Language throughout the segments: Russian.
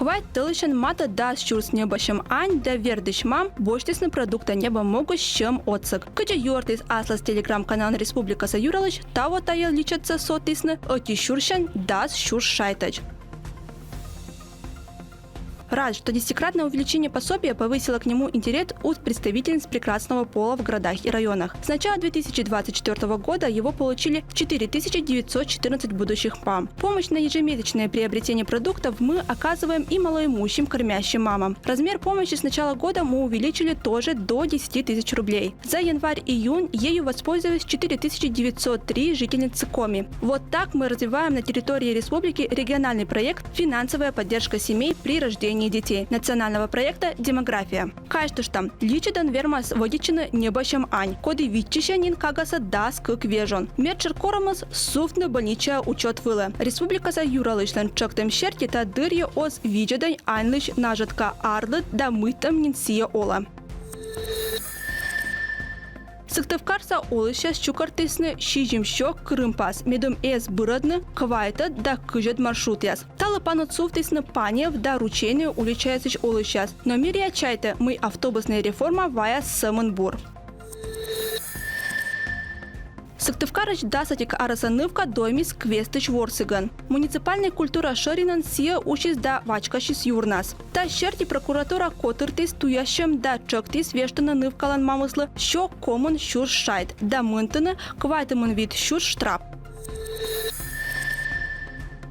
Бывает тылышен мата да щурс небошем ань да вердыш мам боштесны продукта неба могут щем отсык. Кыча юртис аслас телеграм-канал Республика Юралыч таво тая личатся сотисны оти щуршен дас щурш шайтач. Рад, что десятикратное увеличение пособия повысило к нему интерес у представительниц прекрасного пола в городах и районах. С начала 2024 года его получили 4914 будущих мам. Помощь на ежемесячное приобретение продуктов мы оказываем и малоимущим кормящим мамам. Размер помощи с начала года мы увеличили тоже до 10 тысяч рублей. За январь-июнь ею воспользовались 4903 жительницы Коми. Вот так мы развиваем на территории республики региональный проект «Финансовая поддержка семей при рождении детей» национального проекта «Демография». Каждый штамм личидан вермас водичины небощем ань, коды витчищанин кагаса дас кык вежон. Мерчер коромас суфтны больничая учет вылы. Республика Юралычлан чоктем щерти та дырье оз виджедань анлыш нажитка арлыт да мытам нинсия ола. Сыктывкарса олыша щукартысны шижимшо крымпас, медум эс быродны квайта да кыжет маршрут яс. Талы панут суфтысны панев да ручейны уличаясыч олышас. Но мирия чайта мы автобусная реформа вая Самынбур. Сыктывкарыч дасатик арасанывка доймис квестыч ворсыган. Муниципальная культура шаринан сия учис да вачкашис юрнас. Та щерти прокуратура котыртис туящем да чоктис вештана нывкалан мамыслы шо комын щурш шайт, да мынтыны квайтымын вид щурш штрап.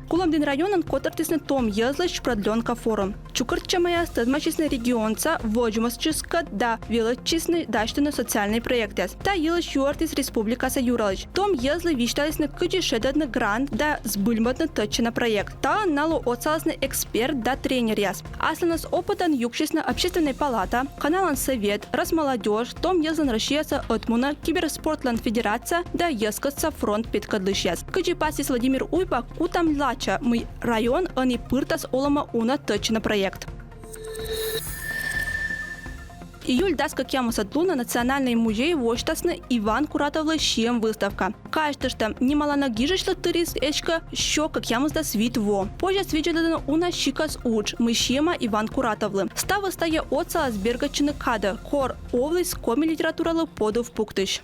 Куламдин районан котыртисны том езлыч продленка форум. Чукырчамая стадмачисны регионца воджмасчыска да вилочисны даштыны социальный проектес. Та елыч юартис Республика Юралыч. Том езлы вишталисны кыджи шедадны грант да сбыльматны тычына проект. Та налу оцаласны эксперт да тренер яс. Асланас опытан юкчисны общественной палата, каналан совет, Росмолодежь, том езлан Россияса отмуна, Киберспортлан федерация да ескаться фронт питкадлыш яс. Кыджи пасис Владимир Уйбак утамлача мы район ани пыртас олама уна тычына проект. Июль даска кямуса тлуна Национальный музей воштасны Иван Куратовлы щем выставка. Каждый штам немалана гижешлы тырис эчка щё как ямузда свит во. Позже свидетельно уна щикас уч мы щема Иван Куратовлы. Става стая отца сбергачины када кор овлыс коми литературалы подов пуктыш.